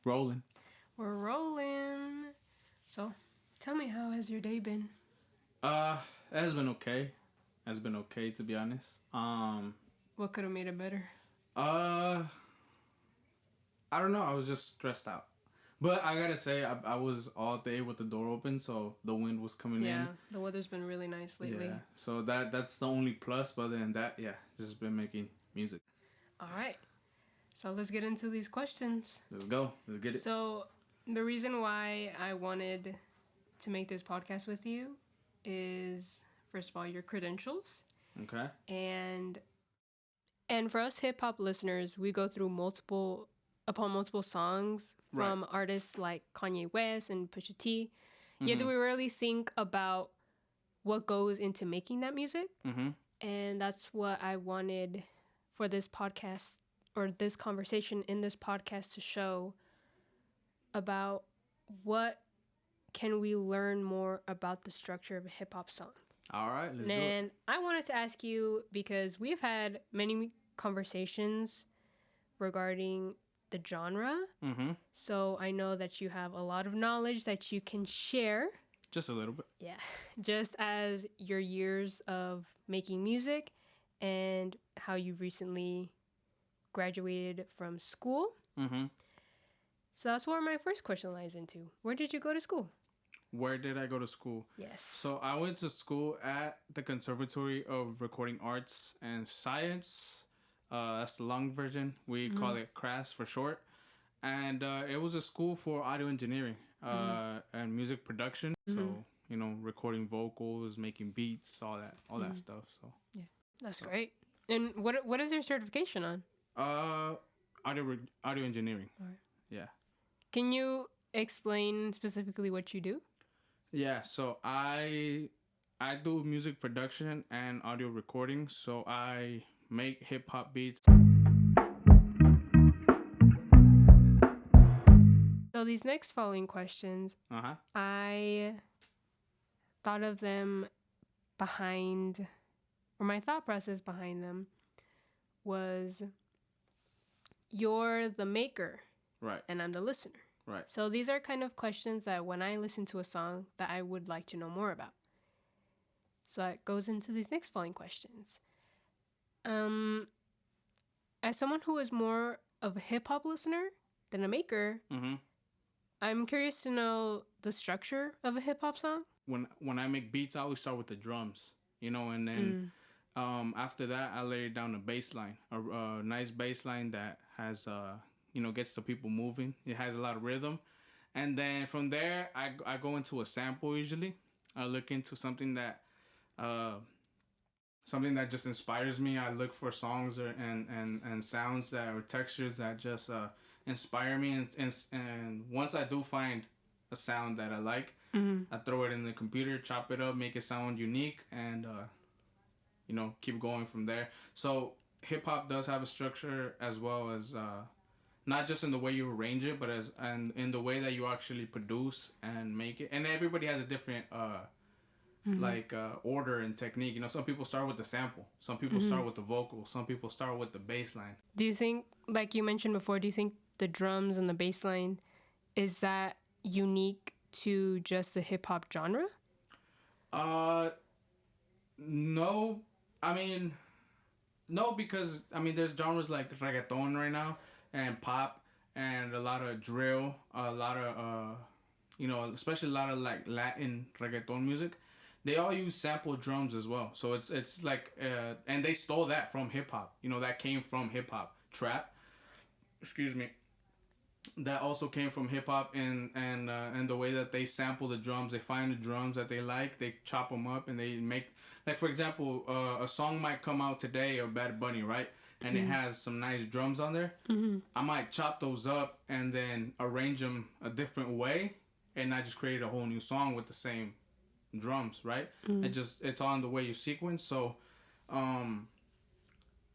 Rolling. We're rolling. So, tell me, how has your day been? It has been okay. Has been okay to be honest. What could have made it better? Uh, I don't know. I was just stressed out. But I gotta say, I was all day with the door open, so the wind was coming in. Yeah, the weather's been really nice lately. Yeah, so that's the only plus. But then that, yeah, just been making music. All right. So, let's get into these questions. Let's go. Let's get it. So, the reason why I wanted to make this podcast with you is, first of all, your credentials. Okay. And for us hip hop listeners, we go through multiple songs from artists like Kanye West and Pusha T. Yet we rarely think about what goes into making that music. Mm-hmm. And that's what I wanted for this podcast, or this conversation in this podcast, to show about what can we learn more about the structure of a hip hop song. All right, let's do it. And I wanted to ask you, because we've had many conversations regarding the genre. Mm-hmm. So I know that you have a lot of knowledge that you can share. Just a little bit. Yeah. Just as your years of making music and how you recently graduated from school. Mm-hmm. So that's where my first question lies into. Where did you go to school? Where did I go to school? Yes. So I went to school at the Conservatory of Recording Arts and Science. That's the long version. We call it CRAS for short. And it was a school for audio engineering and music production. So, recording vocals, making beats, all that stuff. So yeah, that's great. And what is your certification on? Audio engineering. All right. Yeah. Can you explain specifically what you do? Yeah, so I do music production and audio recording. So I make hip hop beats. So these next following questions, I thought of them behind, or my thought process behind them was, you're the maker, right, and I'm the listener. Right. So these are kind of questions that when I listen to a song that I would like to know more about. So it goes into these next following questions. As someone who is more of a hip hop listener than a maker, I'm curious to know the structure of a hip hop song. When I make beats, I always start with the drums, and then after that I lay down a bass line, a nice bass line that has gets the people moving. It has a lot of rhythm. And then from there, I go into a sample usually. I look into something that just inspires me. I look for songs and sounds or textures that just inspire me. And once I do find a sound that I like, I throw it in the computer, chop it up, make it sound unique, and keep going from there. So hip hop does have a structure, as well as not just in the way you arrange it, but and in the way that you actually produce and make it. And everybody has a different order and technique. Some people start with the sample, some people start with the vocal, some people start with the bass line. Do you think, like you mentioned before, do you think the drums and the bass line, is that unique to just the hip hop genre? No. No, because there's genres like reggaeton right now, and pop, and a lot of drill, a lot of especially a lot of like Latin reggaeton music. They all use sample drums as well. So it's like and they stole that from hip hop. That came from hip hop. Trap, excuse me. That also came from hip hop, and the way that they sample the drums. They find the drums that they like, they chop them up, and they make, like, for example, a song might come out today of Bad Bunny, right? And it has some nice drums on there. I might chop those up and then arrange them a different way, and I just create a whole new song with the same drums, right? It's all in the way you sequence. So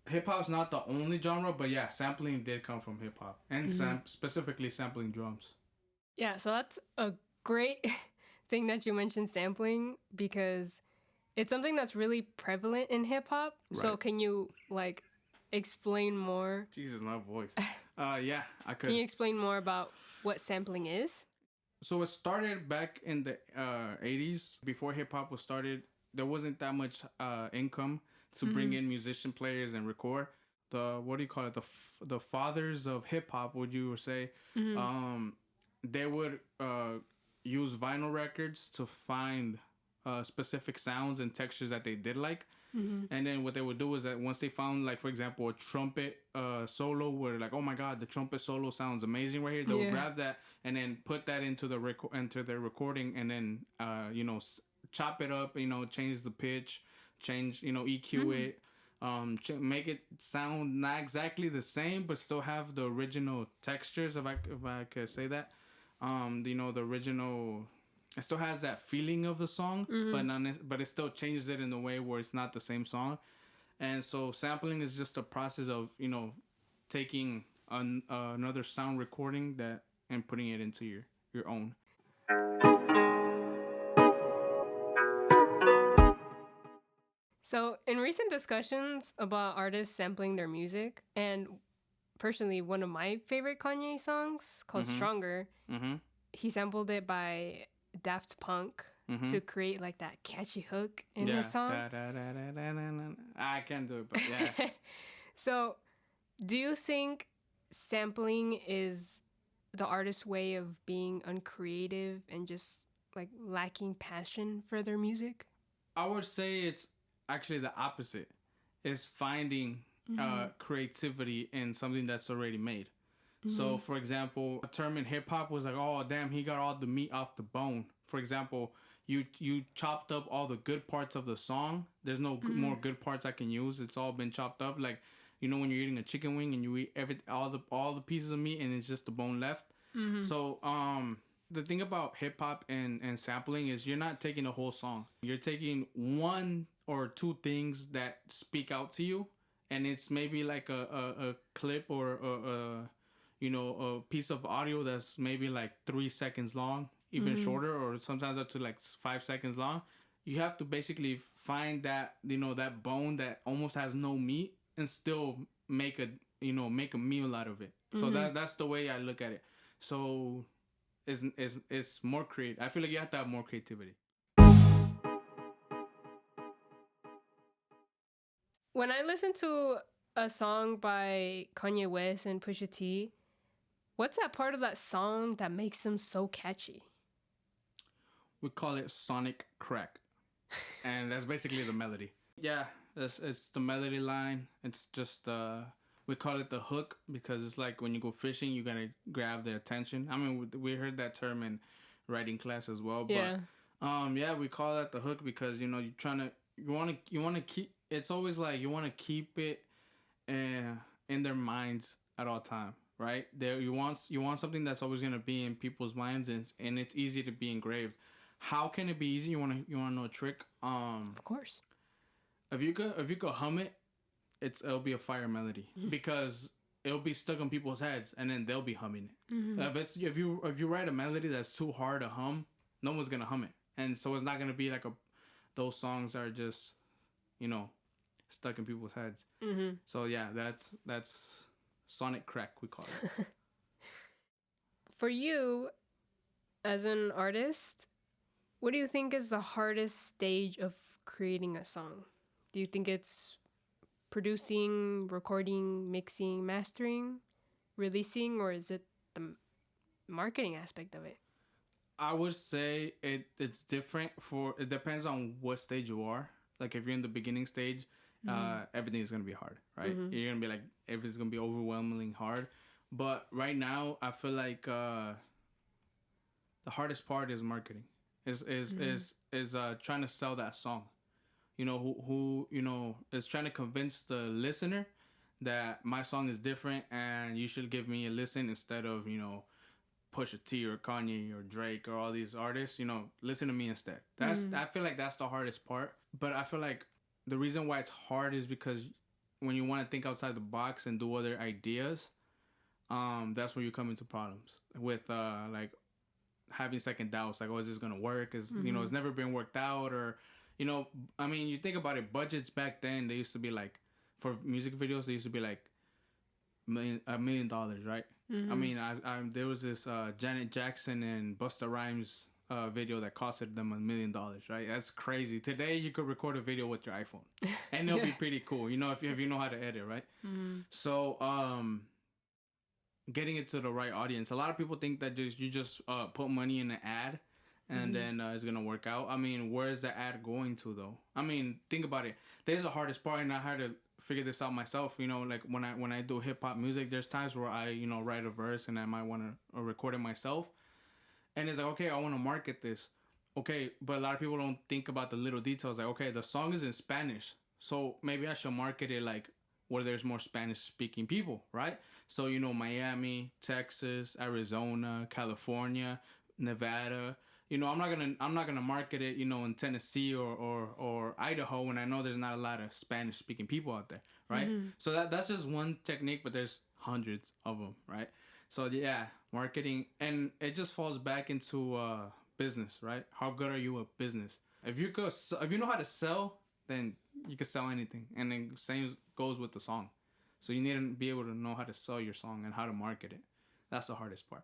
hip hop's not the only genre, but yeah, sampling did come from hip hop, and specifically sampling drums. Yeah, so that's a great thing that you mentioned sampling, because it's something that's really prevalent in hip hop. Right. So can you explain more? Jesus, my voice. Yeah, I could. Can you explain more about what sampling is? So it started back in the 80s. Before hip hop was started, there wasn't that much income to bring in musician players and record. The what do you call it? The fathers of hip hop, would you say? Um, they would use vinyl records to find specific sounds and textures that they did like. And then what they would do is that once they found, like, for example, a trumpet solo where, like, oh my god, the trumpet solo sounds amazing right here, they would grab that and then put that into the into their recording, and then chop it up, change the pitch, change, EQ it, make it sound not exactly the same but still have the original textures, if I could say that. The original, it still has that feeling of the song, but it still changes it in a way where it's not the same song. And so sampling is just a process of taking another sound recording that and putting it into your own. So, in recent discussions about artists sampling their music, and personally, one of my favorite Kanye songs called Stronger, he sampled it by Daft Punk to create like that catchy hook in his song. I can't do it, but yeah. So, do you think sampling is the artist's way of being uncreative and just like lacking passion for their music? I would say it's actually the opposite. Is finding creativity in something that's already made. So, for example, a term in hip hop was like, "Oh, damn, he got all the meat off the bone." For example, you chopped up all the good parts of the song. There's no more good parts I can use. It's all been chopped up. Like, when you're eating a chicken wing and you eat all the pieces of meat and it's just the bone left. So, the thing about hip hop and sampling is you're not taking a whole song. You're taking one or two things that speak out to you, and it's maybe like a clip or a piece of audio that's maybe like 3 seconds long, even shorter, or sometimes up to like 5 seconds long. You have to basically find that that bone that almost has no meat and still make a meal out of it. So that's the way I look at it. So it's more creative. I feel like you have to have more creativity. When I listen to a song by Kanye West and Pusha T, what's that part of that song that makes them so catchy? We call it sonic crack, and that's basically the melody. Yeah, it's the melody line. It's just we call it the hook because it's like when you go fishing, you gotta grab their attention. I mean, we heard that term in writing class as well. Yeah. But we call that the hook because you want to keep. It's always like you want to keep it in their minds at all time, right? There you want something that's always gonna be in people's minds, and it's easy to be engraved. How can it be easy? You wanna know a trick? Of course. If you could hum it, it'll be a fire melody because it'll be stuck on people's heads, and then they'll be humming it. If you write a melody that's too hard to hum, no one's gonna hum it, and so it's not gonna be like those songs are just stuck in people's heads. So yeah, that's sonic crack, we call it. For you, as an artist, what do you think is the hardest stage of creating a song? Do you think it's producing, recording, mixing, mastering, releasing, or is it the marketing aspect of it? I would say it's different it depends on what stage you are. Like if you're in the beginning stage, everything is gonna be hard, right? You're gonna be like, everything's gonna be overwhelmingly hard. But right now, I feel like the hardest part is marketing. Is trying to sell that song. Who is trying to convince the listener that my song is different and you should give me a listen instead of Pusha T or Kanye or Drake or all these artists. Listen to me instead. I feel like that's the hardest part. But I feel like the reason why it's hard is because when you want to think outside the box and do other ideas, that's where you come into problems with like having second doubts, like, oh, is this gonna work? Is it's never been worked out, or I mean, you think about it, budgets back then, they used to be like for music videos, they used to be like $1 million, right? I mean, I there was this Janet Jackson and Busta Rhymes video that costed them $1 million, right? That's crazy. Today you could record a video with your iPhone, and it'll be pretty cool. You know, if you know how to edit, right? So getting it to the right audience. A lot of people think that you just put money in an ad, and then it's gonna work out. I mean, where is the ad going to though? I mean, think about it. There's the hardest part, and I had to figure this out myself. You know, like when I do hip hop music, there's times where I write a verse and I might want to record it myself, and it's like, okay, I want to market this. Okay, but a lot of people don't think about the little details. Like, okay, the song is in Spanish, so maybe I should market it like where there's more Spanish speaking people, right? So Miami, Texas, Arizona, California, Nevada. I'm not gonna market it, in Tennessee or Idaho when I know there's not a lot of Spanish speaking people out there, right? So that's just one technique, but there's hundreds of them, right? So yeah, marketing, and it just falls back into business, right? How good are you at business? If you know how to sell, then you can sell anything, and then same goes with the song. So you need to be able to know how to sell your song and how to market it. That's the hardest part.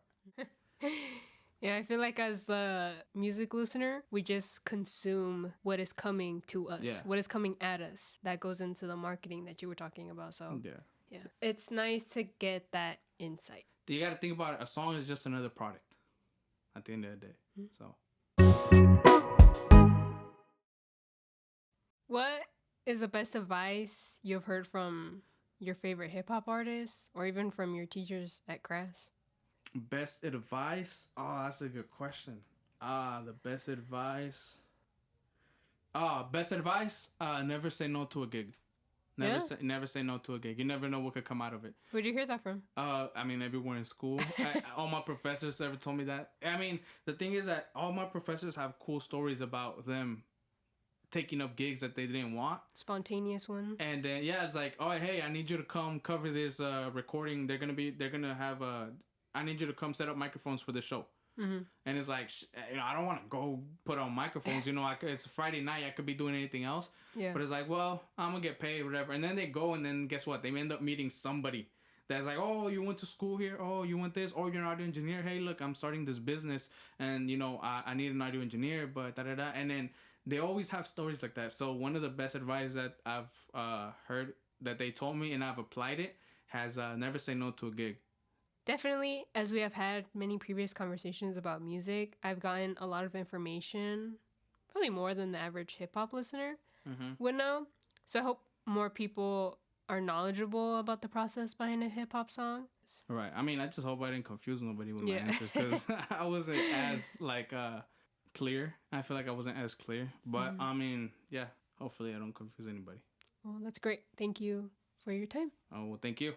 Yeah, I feel like as the music listener, we just consume what is coming to us, what is coming at us. That goes into the marketing that you were talking about. So yeah, it's nice to get that insight. You got to think about it. A song is just another product at the end of the day. So what is the best advice you've heard from your favorite hip hop artists or even from your teachers at Crass? Best advice? Oh, that's a good question. The best advice. Best advice. Never say no to a gig. Never say no to a gig. You never know what could come out of it. Where'd you hear that from? I mean, everywhere in school. All my professors ever told me that. I mean, the thing is that all my professors have cool stories about them taking up gigs that they didn't want. Spontaneous ones. And then it's like, oh hey, I need you to come cover this recording. They're gonna have I need you to come set up microphones for the show. And it's like, I don't want to go put on microphones. It's Friday night. I could be doing anything else. Yeah. But it's like, well, I'm going to get paid, whatever. And then they go, and then guess what? They end up meeting somebody that's like, oh, you went to school here? Oh, you went this? Oh, you're an audio engineer? Hey, look, I'm starting this business, and, I need an audio engineer, but da-da-da. And then they always have stories like that. So one of the best advice that I've heard that they told me, and I've applied it, has never say no to a gig. Definitely, as we have had many previous conversations about music, I've gotten a lot of information, probably more than the average hip-hop listener would know. So I hope more people are knowledgeable about the process behind a hip-hop song. Right. I mean, I just hope I didn't confuse nobody with my answers, because I wasn't as, clear. I feel like I wasn't as clear. But, I mean, yeah, hopefully I don't confuse anybody. Well, that's great. Thank you for your time. Oh, well, thank you.